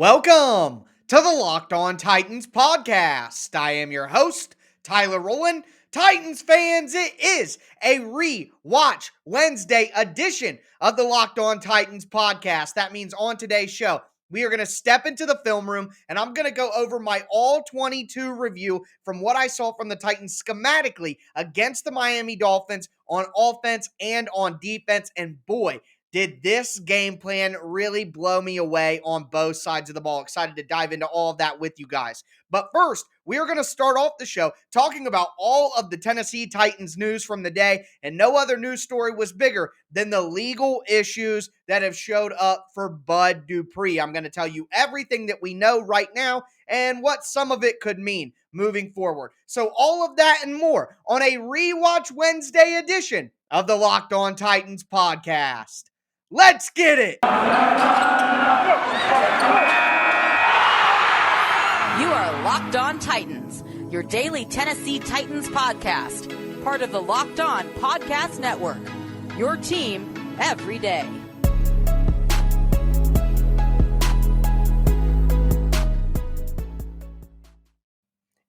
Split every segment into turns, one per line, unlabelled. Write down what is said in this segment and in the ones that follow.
Welcome to the Locked On Titans podcast. I am your host, Tyler Rowland. Titans fans, it is a Rewatch Wednesday edition of the Locked On Titans podcast. That means on today's show, we are going to step into the film room and I'm going to go over my All-22 review from what I saw from the Titans schematically against the Miami Dolphins on offense and on defense. And boy, did this game plan really blow me away on both sides of the ball? Excited to dive into all of that with you guys. But first, we are going to start off the show talking about all of the Tennessee Titans news from the day, and no other news story was bigger than the legal issues that have showed up for Bud Dupree. I'm going to tell you everything that we know right now and what some of it could mean moving forward. So all of that and more on a Rewatch Wednesday edition of the Locked On Titans podcast. Let's get it!
You are Locked On Titans, your daily Tennessee Titans podcast, part of the Locked On Podcast Network, your team every day.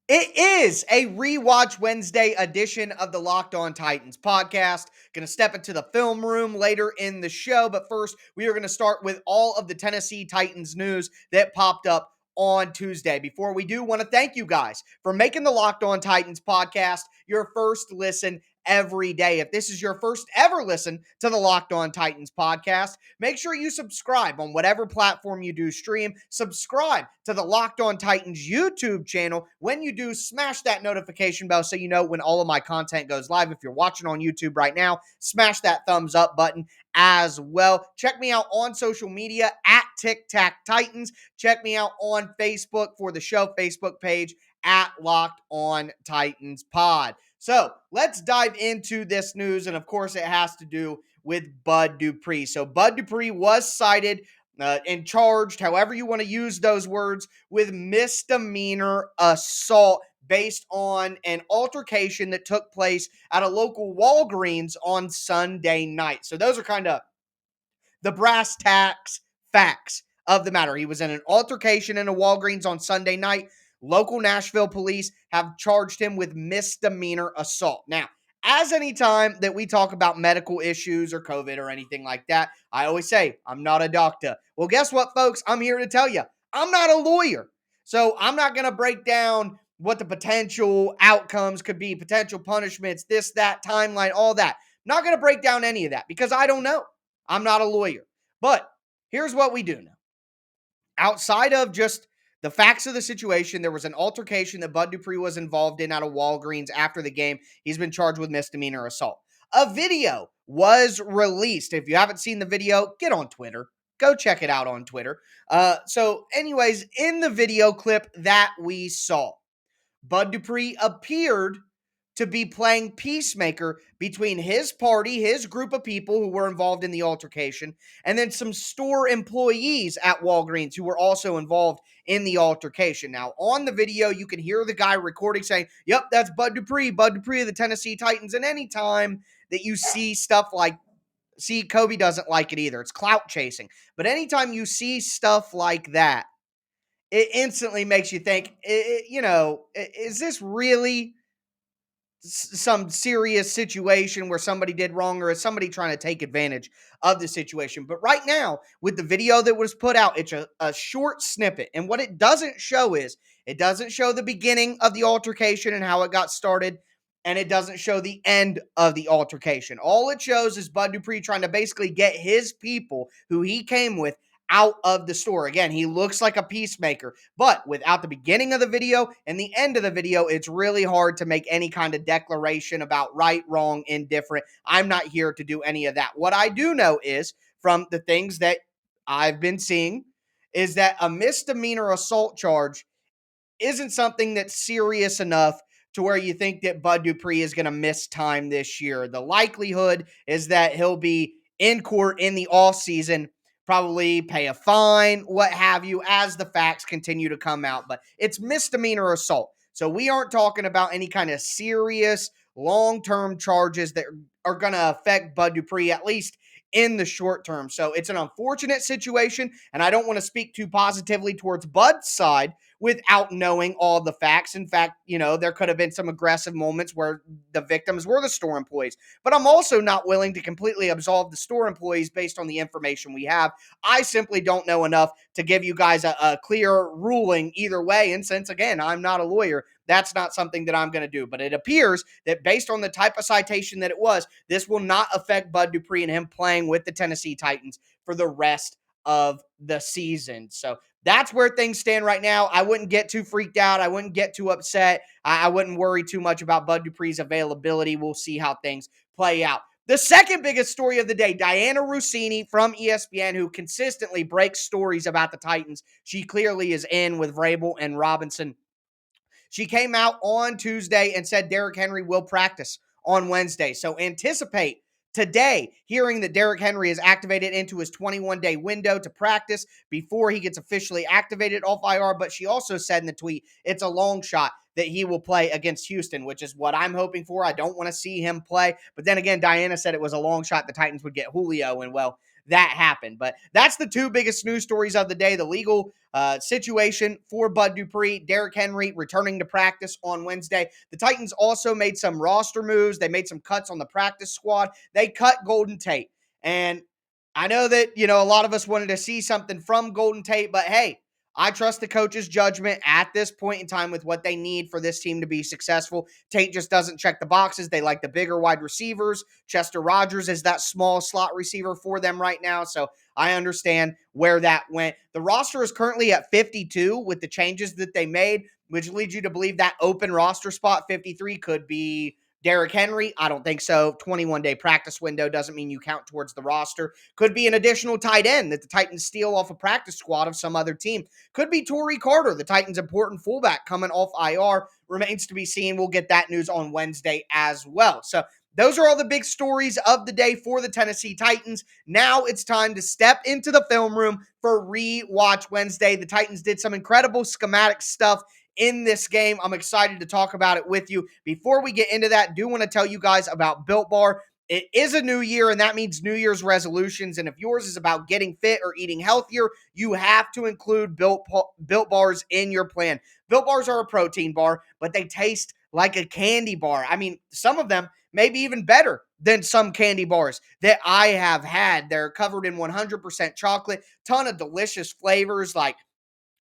It is a Rewatch Wednesday edition of the Locked On Titans podcast. Going to step into the film room later in the show, but first we are going to start with all of the Tennessee Titans news that popped up on Tuesday. Before we do, want to thank you guys for making the Locked On Titans podcast your first listen every day. If this is your first ever listen to the Locked On Titans podcast, make sure you subscribe on whatever platform you do stream. Subscribe to the Locked On Titans YouTube channel. When you do, smash that notification bell so you know when all of my content goes live. If you're watching on YouTube right now, smash that thumbs up button as well. Check me out on social media at Tic Tac Titans. Check me out on Facebook for the show Facebook page at Locked On Titans Pod. So let's dive into this news, and of course it has to do with Bud Dupree. So Bud Dupree was cited and charged, however you want to use those words, with misdemeanor assault based on an altercation that took place at a local Walgreens on Sunday night. So those are kind of the brass tacks facts of the matter. He was in an altercation in a Walgreens on Sunday night. Local Nashville police have charged him with misdemeanor assault. Now, as any time that we talk about medical issues or COVID or anything like that, I always say, I'm not a doctor. Well, guess what, folks? I'm here to tell you, I'm not a lawyer. So I'm not going to break down what the potential outcomes could be, potential punishments, this, that, timeline, all that. Not going to break down any of that because I don't know. I'm not a lawyer. But here's what we do know. Outside of just the facts of the situation, there was an altercation that Bud Dupree was involved in out of Walgreens after the game. He's been charged with misdemeanor assault. A video was released. If you haven't seen the video, get on Twitter. Go check it out on Twitter. So anyways, in the video clip that we saw, Bud Dupree appeared to be playing peacemaker between his party, his group of people who were involved in the altercation, and then some store employees at Walgreens who were also involved in the altercation. Now, on the video, you can hear the guy recording saying, yep, that's Bud Dupree of the Tennessee Titans. And anytime that you see stuff like, Kobe doesn't like it either. It's clout chasing. But anytime you see stuff like that, it instantly makes you think, is this really some serious situation where somebody did wrong, or is somebody trying to take advantage of the situation? But right now, with the video that was put out, it's a short snippet. And what it doesn't show is, it doesn't show the beginning of the altercation and how it got started, and it doesn't show the end of the altercation. All it shows is Bud Dupree trying to basically get his people, who he came with, out of the store. Again, he looks like a peacemaker, but without the beginning of the video and the end of the video, it's really hard to make any kind of declaration about right, wrong, indifferent. I'm not here to do any of that. What I do know is, from the things that I've been seeing, is that a misdemeanor assault charge isn't something that's serious enough to where you think that Bud Dupree is going to miss time this year. The likelihood is that he'll be in court in the offseason, probably pay a fine, what have you, as the facts continue to come out. But it's misdemeanor assault. So we aren't talking about any kind of serious long-term charges that are going to affect Bud Dupree, at least in the short term. So it's an unfortunate situation, and I don't want to speak too positively towards Bud's side without knowing all the facts. In fact, there could have been some aggressive moments where the victims were the store employees. But I'm also not willing to completely absolve the store employees based on the information we have. I simply don't know enough to give you guys a clear ruling either way. And since, again, I'm not a lawyer, that's not something that I'm going to do. But it appears that based on the type of citation that it was, this will not affect Bud Dupree and him playing with the Tennessee Titans for the rest of the season. So that's where things stand right now. I wouldn't get too freaked out. I wouldn't get too upset. I wouldn't worry too much about Bud Dupree's availability. We'll see how things play out. The second biggest story of the day, Diana Rossini from ESPN, who consistently breaks stories about the Titans. She clearly is in with Vrabel and Robinson. She came out on Tuesday and said Derrick Henry will practice on Wednesday. So anticipate today hearing that Derrick Henry is activated into his 21-day window to practice before he gets officially activated off IR. But she also said in the tweet, it's a long shot that he will play against Houston, which is what I'm hoping for. I don't want to see him play. But then again, Diana said it was a long shot the Titans would get Julio, and well, that happened. But that's the two biggest news stories of the day, the legal situation for Bud Dupree, Derrick Henry returning to practice on Wednesday. The Titans also made some roster moves. They made some cuts on the practice squad. They cut Golden Tate. And I know that, a lot of us wanted to see something from Golden Tate, but hey, I trust the coach's judgment at this point in time with what they need for this team to be successful. Tate just doesn't check the boxes. They like the bigger wide receivers. Chester Rogers is that small slot receiver for them right now. So I understand where that went. The roster is currently at 52 with the changes that they made, which leads you to believe that open roster spot 53 could be Derrick Henry. I don't think so. 21-day practice window doesn't mean you count towards the roster. Could be an additional tight end that the Titans steal off a practice squad of some other team. Could be Torrey Carter, the Titans' important fullback coming off IR. Remains to be seen. We'll get that news on Wednesday as well. So those are all the big stories of the day for the Tennessee Titans. Now it's time to step into the film room for Rewatch Wednesday. The Titans did some incredible schematic stuff in this game. I'm excited to talk about it with you. Before we get into that, I do want to tell you guys about Built Bar. It is a new year, and that means New Year's resolutions. And if yours is about getting fit or eating healthier, you have to include Built Bars in your plan. Built Bars are a protein bar, but they taste like a candy bar. I mean, some of them maybe even better than some candy bars that I have had. They're covered in 100% chocolate, ton of delicious flavors like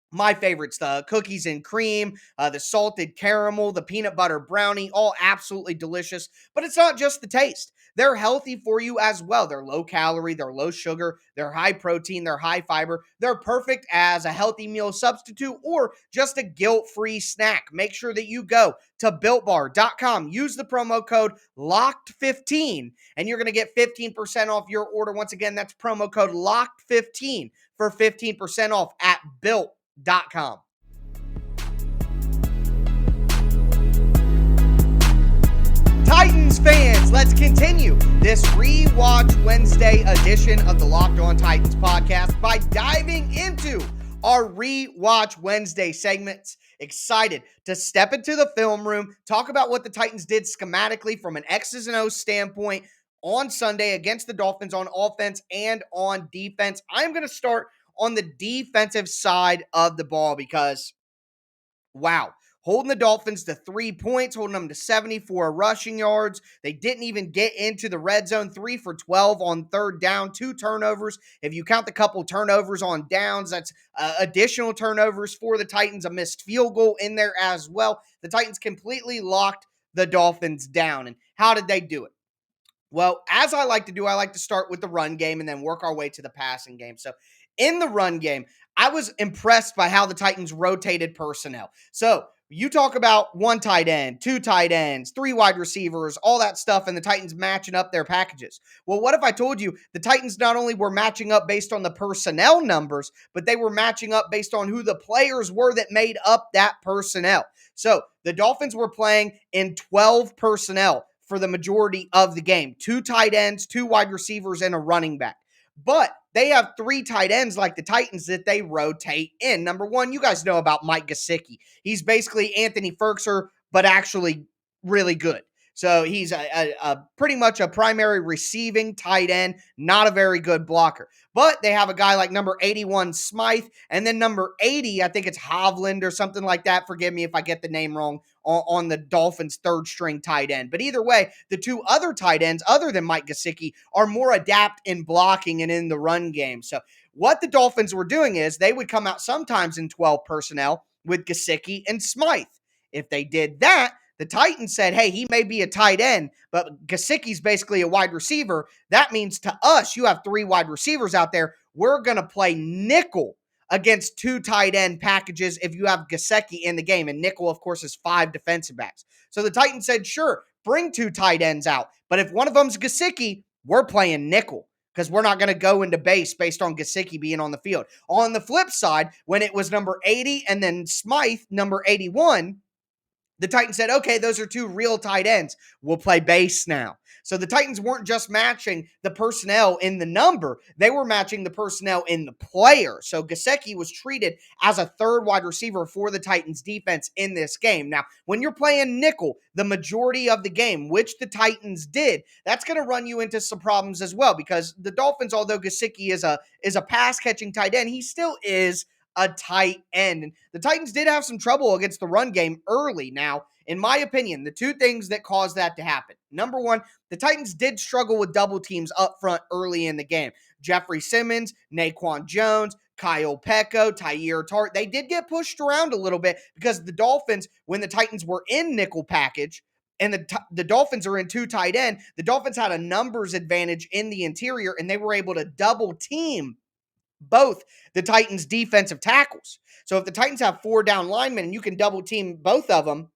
my favorites, the cookies and cream, the salted caramel, the peanut butter brownie, all absolutely delicious. But it's not just the taste. They're healthy for you as well. They're low calorie, they're low sugar, they're high protein, they're high fiber. They're perfect as a healthy meal substitute or just a guilt-free snack. Make sure that you go to BuiltBar.com. Use the promo code LOCKED15, and you're going to get 15% off your order. Once again, that's promo code LOCKED15 for 15% off at Built.com. Titans fans, let's continue this Rewatch Wednesday edition of the Locked On Titans podcast by diving into our Rewatch Wednesday segments. Excited to step into the film room, talk about what the Titans did schematically from an X's and O's standpoint on Sunday against the Dolphins on offense and on defense. I'm going to start on the defensive side of the ball because, wow, holding the Dolphins to 3 points, holding them to 74 rushing yards. They didn't even get into the red zone, 3 for 12 on third down, 2 turnovers. If you count the couple turnovers on downs, that's additional turnovers for the Titans, a missed field goal in there as well. The Titans completely locked the Dolphins down. And how did they do it? Well, as I like to do, I like to start with the run game and then work our way to the passing game. So in the run game, I was impressed by how the Titans rotated personnel. So you talk about 1 tight end, 2 tight ends, 3 wide receivers, all that stuff, and the Titans matching up their packages. Well, what if I told you the Titans not only were matching up based on the personnel numbers, but they were matching up based on who the players were that made up that personnel? So the Dolphins were playing in 12 personnel for the majority of the game. 2 tight ends, 2 wide receivers, and a running back. But they have 3 tight ends like the Titans that they rotate in. Number one, you guys know about Mike Gesicki. He's basically Anthony Ferkser, but actually really good. So he's a pretty much a primary receiving tight end, not a very good blocker. But they have a guy like number 81, Smythe, and then number 80, I think it's Hovland or something like that. Forgive me if I get the name wrong on the Dolphins' third string tight end. But either way, the two other tight ends, other than Mike Gesicki, are more adept in blocking and in the run game. So what the Dolphins were doing is they would come out sometimes in 12 personnel with Gesicki and Smythe. If they did that, the Titans said, hey, he may be a tight end, but Gesicki's basically a wide receiver. That means to us, you have three wide receivers out there. We're going to play nickel against two tight end packages if you have Gesicki in the game. And nickel, of course, is 5 defensive backs. So the Titans said, sure, bring 2 tight ends out. But if one of them's Gesicki, we're playing nickel because we're not going to go into base based on Gesicki being on the field. On the flip side, when it was number 80 and then Smythe, number 81, the Titans said, okay, those are 2 real tight ends. We'll play base now. So the Titans weren't just matching the personnel in the number. They were matching the personnel in the player. So Gesicki was treated as a third wide receiver for the Titans defense in this game. Now, when you're playing nickel, the majority of the game, which the Titans did, that's going to run you into some problems as well because the Dolphins, although Gesicki is a pass-catching tight end, he still is a tight end. And the Titans did have some trouble against the run game early. Now, in my opinion, the 2 things that caused that to happen. Number 1, the Titans did struggle with double teams up front early in the game. Jeffrey Simmons, Naquan Jones, Kyle Pecco, Tyir Tart, they did get pushed around a little bit because the Dolphins, when the Titans were in nickel package, and the Dolphins are in 2 tight end, the Dolphins had a numbers advantage in the interior, and they were able to double team both the Titans' defensive tackles. So if the Titans have 4 down linemen and you can double team both of them,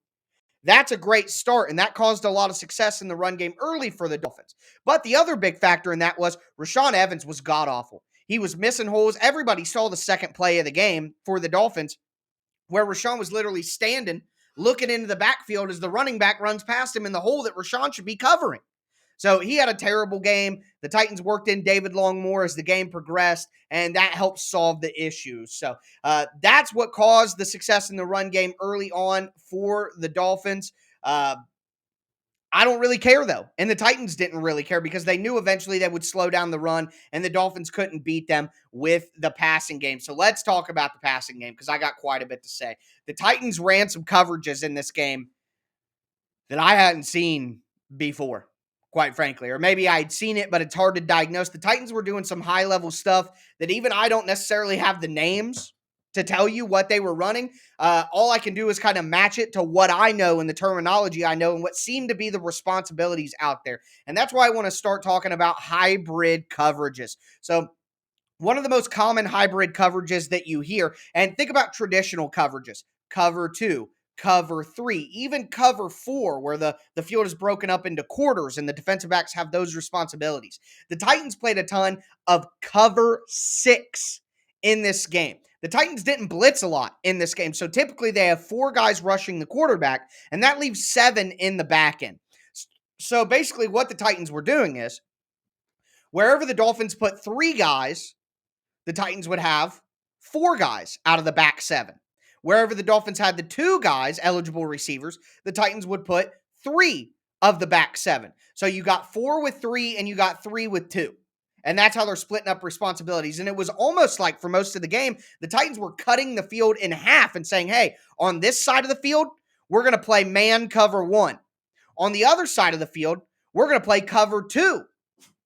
that's a great start, and that caused a lot of success in the run game early for the Dolphins. But the other big factor in that was Rashaan Evans was god-awful. He was missing holes. Everybody saw the second play of the game for the Dolphins where Rashaan was literally standing, looking into the backfield as the running back runs past him in the hole that Rashaan should be covering. So he had a terrible game. The Titans worked in David Long more as the game progressed, and that helped solve the issues. So that's what caused the success in the run game early on for the Dolphins. I don't really care, though. And the Titans didn't really care because they knew eventually they would slow down the run, and the Dolphins couldn't beat them with the passing game. So let's talk about the passing game because I got quite a bit to say. The Titans ran some coverages in this game that I hadn't seen before, quite frankly. Or maybe I'd seen it, but it's hard to diagnose. The Titans were doing some high-level stuff that even I don't necessarily have the names to tell you what they were running. All I can do is kind of match it to what I know and the terminology I know and what seem to be the responsibilities out there. And that's why I want to start talking about hybrid coverages. So one of the most common hybrid coverages that you hear, and think about traditional coverages, cover 2, cover 3, even cover 4, where the field is broken up into quarters and the defensive backs have those responsibilities. The Titans played a ton of cover 6 in this game. The Titans didn't blitz a lot in this game, so typically they have 4 guys rushing the quarterback, and that leaves 7 in the back end. So basically what the Titans were doing is, wherever the Dolphins put 3 guys, the Titans would have 4 guys out of the back 7. Wherever the Dolphins had the 2 guys, eligible receivers, the Titans would put 3 of the back 7. So you got 4 with 3 and you got 3 with 2. And that's how they're splitting up responsibilities. And it was almost like for most of the game, the Titans were cutting the field in half and saying, hey, on this side of the field, we're going to play man cover 1. On the other side of the field, we're going to play cover 2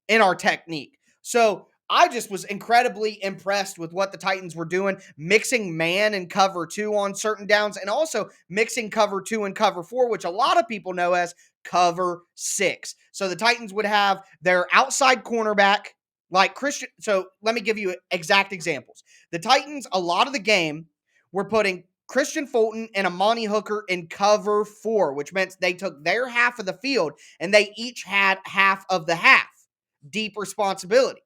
in our technique. So I just was incredibly impressed with what the Titans were doing, mixing man and cover 2 on certain downs, and also mixing cover 2 and cover 4, which a lot of people know as cover 6. So the Titans would have their outside cornerback, like Christian. So let me give you exact examples. The Titans, a lot of the game, were putting Christian Fulton and Amani Hooker in cover 4, which meant they took their half of the field and they each had half of the half. Deep responsibility.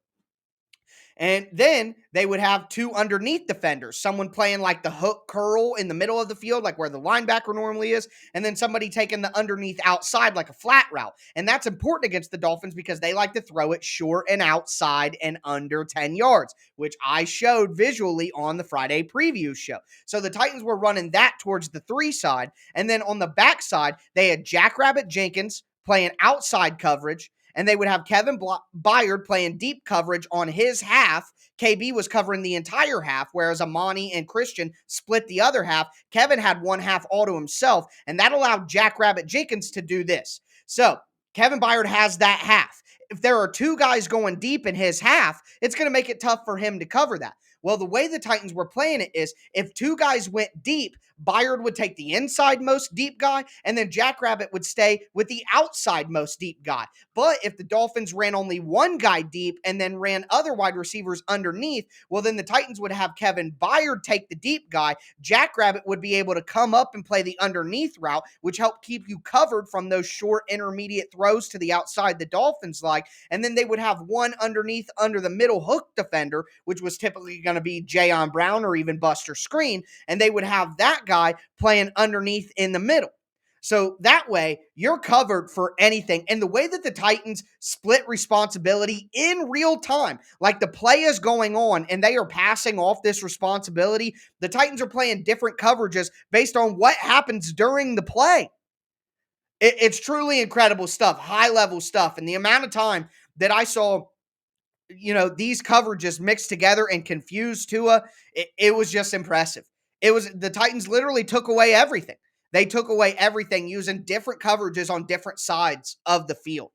And then they would have 2 underneath defenders, someone playing like the hook curl in the middle of the field, like where the linebacker normally is, and then somebody taking the underneath outside like a flat route. And that's important against the Dolphins because they like to throw it short and outside and under 10 yards, which I showed visually on the Friday preview show. So the Titans were running that towards the 3 side. And then on the back side, they had Jackrabbit Jenkins playing outside coverage, and they would have Kevin Byard playing deep coverage on his half. KB was covering the entire half, whereas Amani and Christian split the other half. Kevin had one half all to himself, and that allowed Jackrabbit Jenkins to do this. So Kevin Byard has that half. If there are two guys going deep in his half, it's going to make it tough for him to cover that. Well, the way the Titans were playing it is if two guys went deep, Byard would take the inside most deep guy, and then Jackrabbit would stay with the outside most deep guy. But if the Dolphins ran only one guy deep and then ran other wide receivers underneath, well, then the Titans would have Kevin Byard take the deep guy. Jackrabbit would be able to come up and play the underneath route, which helped keep you covered from those short intermediate throws to the outside the Dolphins like. And then they would have one underneath under the middle hook defender, which was typically going to be Jayon Brown or even Buster Screen, and they would have that guy playing underneath in the middle. So that way, you're covered for anything. And the way that the Titans split responsibility in real time, like the play is going on and they are passing off this responsibility, the Titans are playing different coverages based on what happens during the play. It's truly incredible stuff, high-level stuff. And the amount of time that I saw these coverages mixed together and confused Tua, it was just impressive. It was the Titans literally took away everything. They took away everything using different coverages on different sides of the field.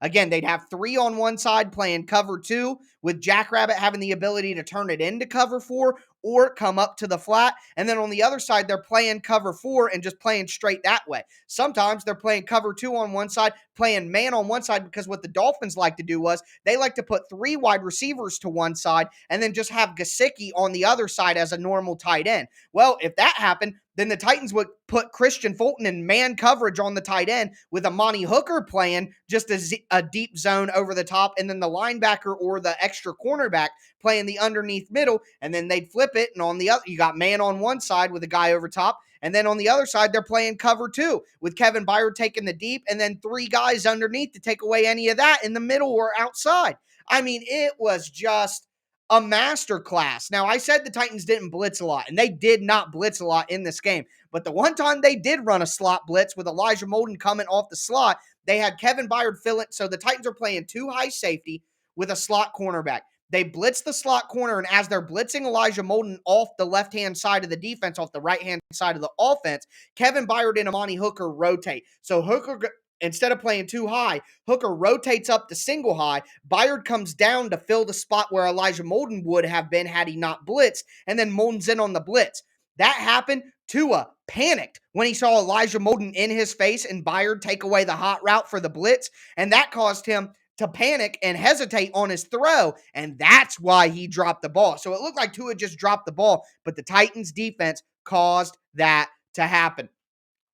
Again, they'd have three on one side playing cover two, with Jackrabbit having the ability to turn it into cover four or come up to the flat. And then on the other side, they're playing cover four and just playing straight that way. Sometimes they're playing cover two on one side, playing man on one side, because what the Dolphins like to do was they like to put three wide receivers to one side and then just have Gesicki on the other side as a normal tight end. Well, if that happened, then the Titans would put Christian Fulton in man coverage on the tight end with Amani Hooker playing just a deep zone over the top, and then the linebacker or the extra cornerback playing the underneath middle, and then they'd flip it, and on the other, you got man on one side with a guy over top, and then on the other side, they're playing cover two with Kevin Byard taking the deep, and then three guys underneath to take away any of that in the middle or outside. I mean, it was just a masterclass. Now, I said the Titans didn't blitz a lot, and they did not blitz a lot in this game. But the one time they did run a slot blitz with Elijah Molden coming off the slot, they had Kevin Byard fill it. So the Titans are playing two high safety with a slot cornerback. They blitz the slot corner, and as they're blitzing Elijah Molden off the left-hand side of the defense, off the right-hand side of the offense, Kevin Byard and Amani Hooker rotate. So Hooker, instead of playing too high, Hooker rotates up to single high. Byard comes down to fill the spot where Elijah Molden would have been had he not blitzed, and then Molden's in on the blitz. That happened. Tua panicked when he saw Elijah Molden in his face and Byard take away the hot route for the blitz, and that caused him to panic and hesitate on his throw, and that's why he dropped the ball. So it looked like Tua just dropped the ball, but the Titans defense caused that to happen.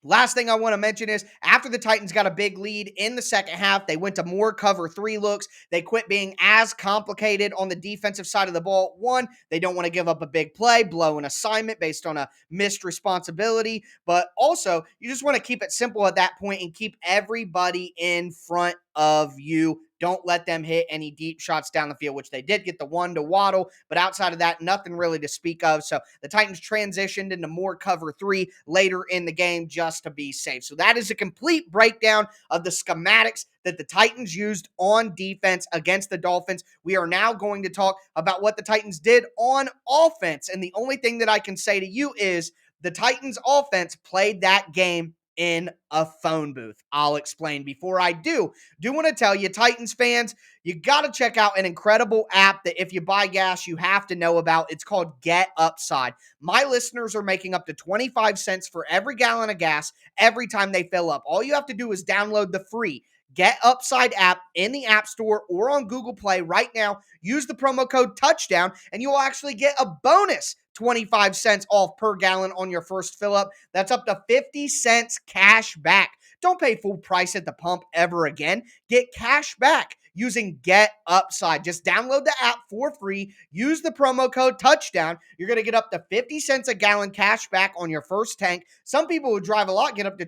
Last thing I want to mention is after the Titans got a big lead in the second half, they went to more cover three looks. They quit being as complicated on the defensive side of the ball. One, they don't want to give up a big play, blow an assignment based on a missed responsibility. But also, you just want to keep it simple at that point and keep everybody in front of you. Don't let them hit any deep shots down the field, which they did get the one to Waddle, but outside of that, nothing really to speak of. So the Titans transitioned into more cover three later in the game just to be safe. So that is a complete breakdown of the schematics that the Titans used on defense against the Dolphins. We are now going to talk about what the Titans did on offense. And the only thing that I can say to you is the Titans offense played that game in a phone booth. I'll explain. Before I do want to tell you, Titans fans, you got to check out an incredible app that if you buy gas, you have to know about. It's called GetUpside. My listeners are making up to 25 cents for every gallon of gas every time they fill up. All you have to do is download the free GetUpside app in the App Store or on Google Play right now. Use the promo code TOUCHDOWN, and you will actually get a bonus 25 cents off per gallon on your first fill up. That's up to 50 cents cash back. Don't pay full price at the pump ever again. Get cash back using GetUpside. Just download the app for free. Use the promo code TOUCHDOWN. You're going to get up to 50 cents a gallon cash back on your first tank. Some people who drive a lot get up to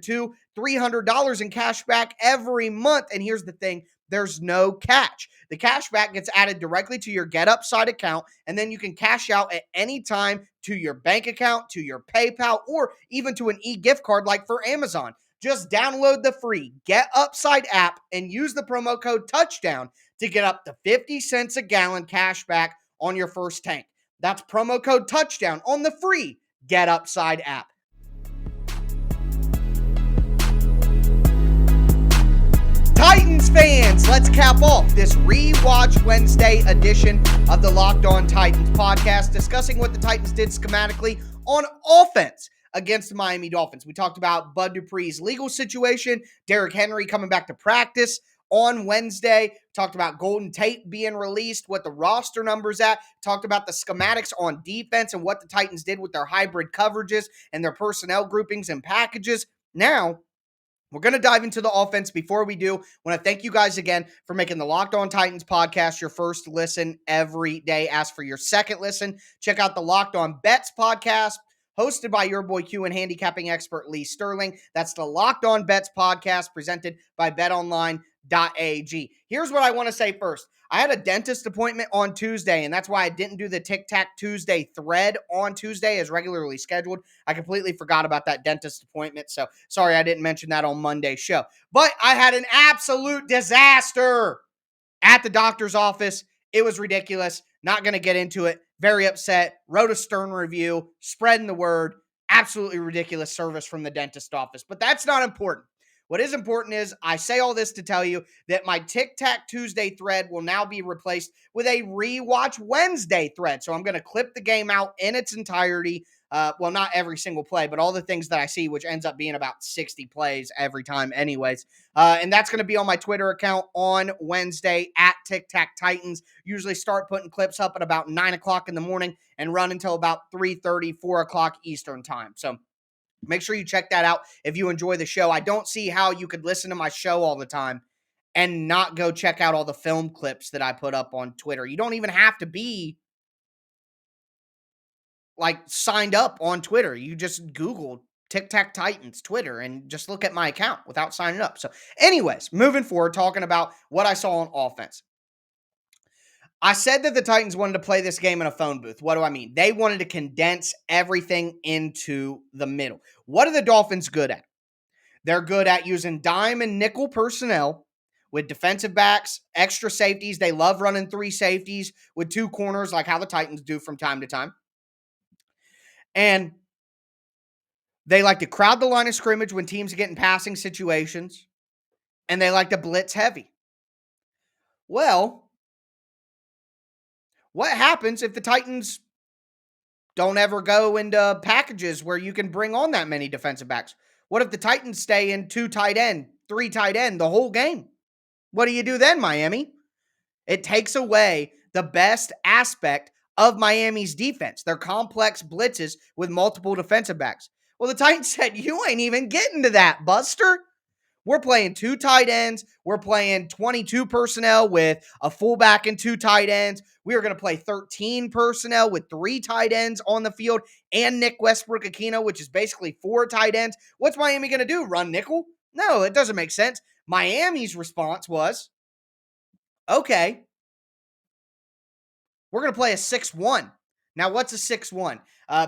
$200-$300 in cash back every month. And here's the thing. There's no catch. The cash back gets added directly to your GetUpside account, and then you can cash out at any time to your bank account, to your PayPal, or even to an e-gift card like for Amazon. Just download the free GetUpside app and use the promo code TOUCHDOWN to get up to 50 cents a gallon cash back on your first tank. That's promo code TOUCHDOWN on the free GetUpside app. Titans fans, let's cap off this Rewatch Wednesday edition of the Locked On Titans podcast, discussing what the Titans did schematically on offense against the Miami Dolphins. We talked about Bud Dupree's legal situation, Derrick Henry coming back to practice on Wednesday, talked about Golden Tate being released, what the roster number's at, talked about the schematics on defense and what the Titans did with their hybrid coverages and their personnel groupings and packages. Now, we're going to dive into the offense. Before we do, I want to thank you guys again for making the Locked On Titans podcast your first listen every day. As for your second listen, check out the Locked On Bets podcast, hosted by your boy Q and handicapping expert Lee Sterling. That's the Locked On Bets podcast presented by BetOnline.ag. Here's what I want to say first. I had a dentist appointment on Tuesday, and that's why I didn't do the Tic Tac Tuesday thread on Tuesday as regularly scheduled. I completely forgot about that dentist appointment, so sorry I didn't mention that on Monday's show. But I had an absolute disaster at the doctor's office. It was ridiculous. Not going to get into it. Very upset. Wrote a stern review, spreading the word. Absolutely ridiculous service from the dentist office. But that's not important. What is important is I say all this to tell you that my Tic Tac Tuesday thread will now be replaced with a Rewatch Wednesday thread. So I'm going to clip the game out in its entirety. Well, not every single play, but all the things that I see, which ends up being about 60 plays every time anyways. And that's going to be on my Twitter account on Wednesday at Tic Tac Titans. Usually start putting clips up at about 9 o'clock in the morning and run until about 3:30, 4 o'clock Eastern time. So make sure you check that out if you enjoy the show. I don't see how you could listen to my show all the time and not go check out all the film clips that I put up on Twitter. You don't even have to be signed up on Twitter. You just Google Tic Tac Titans Twitter and just look at my account without signing up. So anyways, moving forward, talking about what I saw on offense. I said that the Titans wanted to play this game in a phone booth. What do I mean? They wanted to condense everything into the middle. What are the Dolphins good at? They're good at using dime and nickel personnel with defensive backs, extra safeties. They love running three safeties with two corners like how the Titans do from time to time. And they like to crowd the line of scrimmage when teams get in passing situations. And they like to blitz heavy. Well, what happens if the Titans don't ever go into packages where you can bring on that many defensive backs? What if the Titans stay in 2 tight end, 3 tight end the whole game? What do you do then, Miami? It takes away the best aspect of Miami's defense, their complex blitzes with multiple defensive backs. Well, the Titans said, you ain't even getting to that, Buster. We're playing 2 tight ends. We're playing 22 personnel with a fullback and 2 tight ends. We are going to play 13 personnel with 3 tight ends on the field and Nick Westbrook-Aquino, which is basically 4 tight ends. What's Miami going to do? Run nickel? No, it doesn't make sense. Miami's response was, okay, we're going to play a 6-1. Now, what's a 6-1?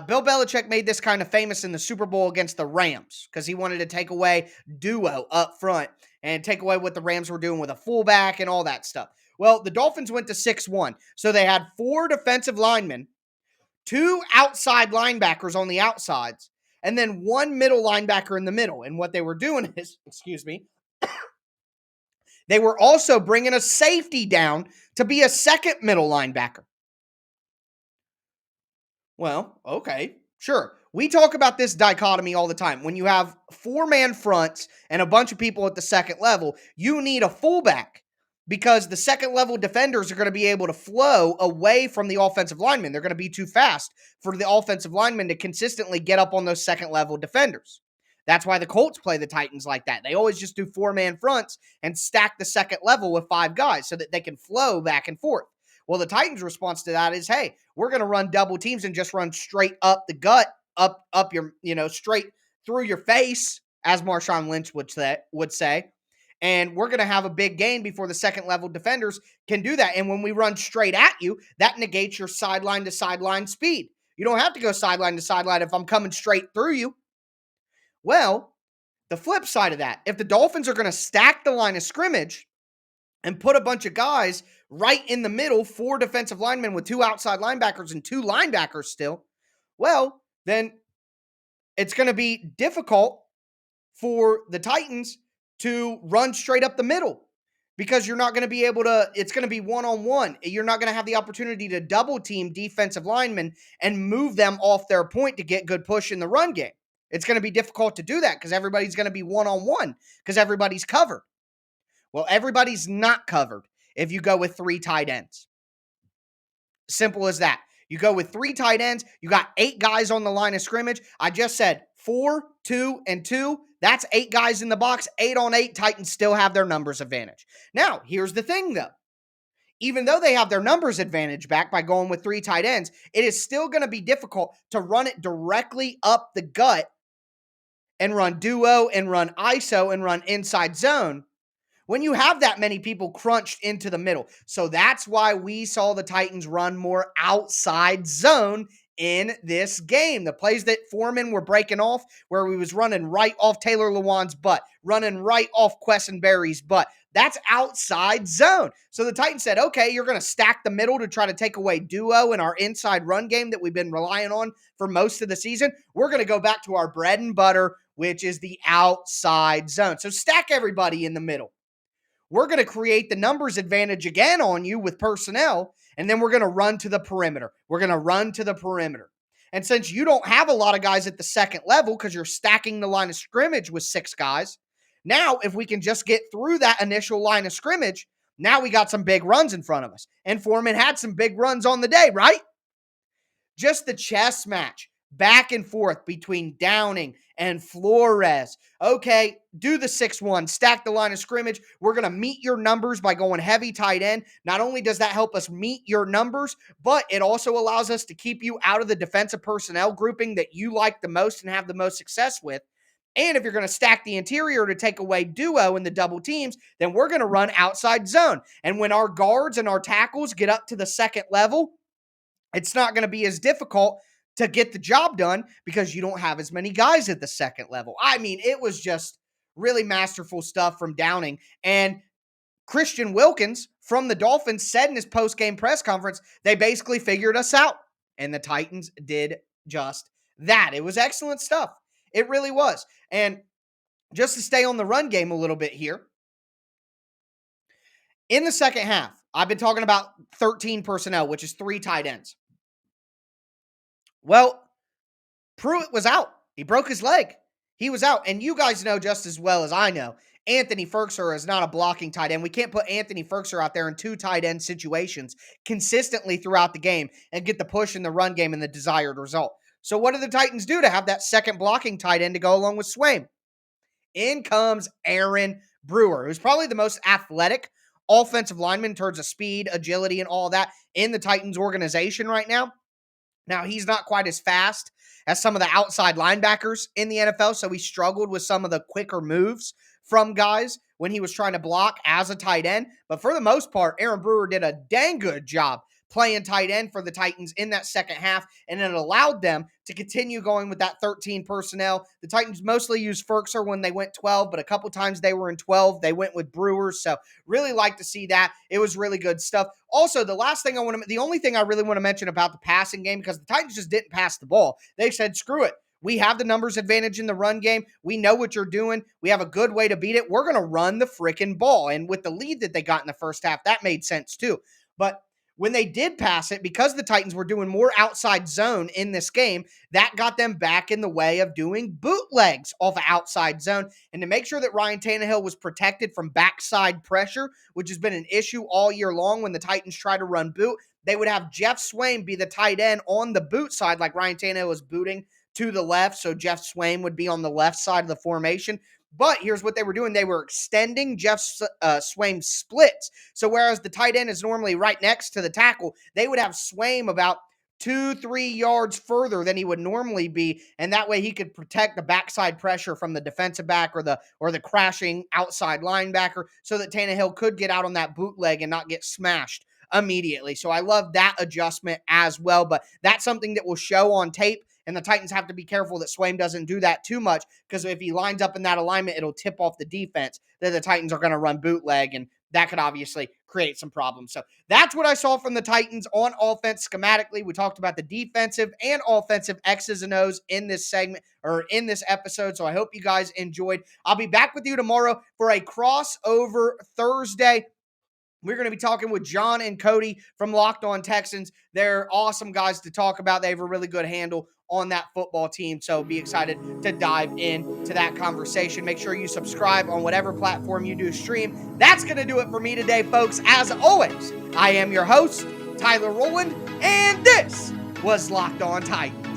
Bill Belichick made this kind of famous in the Super Bowl against the Rams because he wanted to take away duo up front and take away what the Rams were doing with a fullback and all that stuff. Well, the Dolphins went to 6-1. So they had 4 defensive linemen, 2 outside linebackers on the outsides, and then 1 middle linebacker in the middle. And what they were doing is, they were also bringing a safety down to be a second middle linebacker. Well, okay, sure. We talk about this dichotomy all the time. When you have 4-man fronts and a bunch of people at the second level, you need a fullback because the second level defenders are going to be able to flow away from the offensive linemen. They're going to be too fast for the offensive linemen to consistently get up on those second level defenders. That's why the Colts play the Titans like that. They always just do 4-man fronts and stack the second level with 5 guys so that they can flow back and forth. Well, the Titans' response to that is, hey, we're going to run double teams and just run straight up the gut, up your, straight through your face, as Marshawn Lynch would say. And we're going to have a big gain before the second level defenders can do that. And when we run straight at you, that negates your sideline to sideline speed. You don't have to go sideline to sideline if I'm coming straight through you. Well, The flip side of that, if the Dolphins are going to stack the line of scrimmage and put a bunch of guys right in the middle, 4 defensive linemen with 2 outside linebackers and 2 linebackers still, well, then it's going to be difficult for the Titans to run straight up the middle because you're not going to be able to, it's going to be one-on-one. You're not going to have the opportunity to double team defensive linemen and move them off their point to get good push in the run game. It's going to be difficult to do that because everybody's going to be one-on-one because everybody's covered. Well, everybody's not covered if you go with 3 tight ends. Simple as that. You go with 3 tight ends. You got 8 guys on the line of scrimmage. I just said 4, 2, and 2. That's 8 guys in the box. 8 on 8. Titans still have their numbers advantage. Now, here's the thing, though. Even though they have their numbers advantage back by going with 3 tight ends, it is still going to be difficult to run it directly up the gut and run duo and run ISO and run inside zone when you have that many people crunched into the middle. So that's why we saw the Titans run more outside zone in this game. The plays that Foreman were breaking off, where we was running right off Taylor Lewan's butt, running right off Quessenberry's butt, that's outside zone. So the Titans said, okay, you're going to stack the middle to try to take away duo in our inside run game that we've been relying on for most of the season. We're going to go back to our bread and butter, which is the outside zone. So stack everybody in the middle. We're going to create the numbers advantage again on you with personnel, and then we're going to run to the perimeter. We're going to run to the perimeter. And since you don't have a lot of guys at the second level because you're stacking the line of scrimmage with 6 guys, now if we can just get through that initial line of scrimmage, now we got some big runs in front of us. And Foreman had some big runs on the day, right? Just the chess match back and forth between Downing and Flores. Okay, do the 6-1, stack the line of scrimmage. We're going to meet your numbers by going heavy tight end. Not only does that help us meet your numbers, but it also allows us to keep you out of the defensive personnel grouping that you like the most and have the most success with. And if you're going to stack the interior to take away duo in the double teams, then we're going to run outside zone. And when our guards and our tackles get up to the second level, it's not going to be as difficult to get the job done because you don't have as many guys at the second level. I mean, it was just really masterful stuff from Downing. And Christian Wilkins from the Dolphins said in his post-game press conference, they basically figured us out. And the Titans did just that. It was excellent stuff. It really was. And just to stay on the run game a little bit here, in the second half, I've been talking about 13 personnel, which is 3 tight ends. Well, Pruitt was out. He broke his leg. He was out. And you guys know just as well as I know, Anthony Ferkser is not a blocking tight end. We can't put Anthony Ferkser out there in 2 tight end situations consistently throughout the game and get the push in the run game and the desired result. So what do the Titans do to have that second blocking tight end to go along with Swaim? In comes Aaron Brewer, who's probably the most athletic offensive lineman in terms of speed, agility, and all that in the Titans organization right now. Now, he's not quite as fast as some of the outside linebackers in the NFL, so he struggled with some of the quicker moves from guys when he was trying to block as a tight end. But for the most part, Aaron Brewer did a dang good job playing tight end for the Titans in that second half, and it allowed them to continue going with that 13 personnel. The Titans mostly used Ferkser when they went 12, but a couple times they were in 12. They went with Brewer, so really like to see that. It was really good stuff. Also, the only thing I really want to mention about the passing game, because the Titans just didn't pass the ball. They said, screw it. We have the numbers advantage in the run game. We know what you're doing. We have a good way to beat it. We're going to run the freaking ball. And with the lead that they got in the first half, that made sense too. But when they did pass it, because the Titans were doing more outside zone in this game, that got them back in the way of doing bootlegs off of outside zone. And to make sure that Ryan Tannehill was protected from backside pressure, which has been an issue all year long when the Titans try to run boot, they would have Jeff Swaim be the tight end on the boot side like Ryan Tannehill was booting to the left, so Jeff Swaim would be on the left side of the formation. But here's what they were doing. They were extending Jeff Swaim's splits. So whereas the tight end is normally right next to the tackle, they would have Swaim about 2-3 yards further than he would normally be, and that way he could protect the backside pressure from the defensive back or the crashing outside linebacker so that Tannehill could get out on that bootleg and not get smashed immediately. So I love that adjustment as well, but that's something that will show on tape And the Titans have to be careful that Swaim doesn't do that too much, because if he lines up in that alignment, it'll tip off the defense that the Titans are going to run bootleg, and that could obviously create some problems. So that's what I saw from the Titans on offense schematically. We talked about the defensive and offensive X's and O's in this segment, or in this episode. So I hope you guys enjoyed. I'll be back with you tomorrow for a crossover Thursday. We're going to be talking with John and Cody from Locked On Texans. They're awesome guys to talk about. They have a really good handle on that football team. So be excited to dive into that conversation. Make sure you subscribe on whatever platform you do stream. That's going to do it for me today, folks. As always, I am your host, Tyler Rowland, and this was Locked On Titans.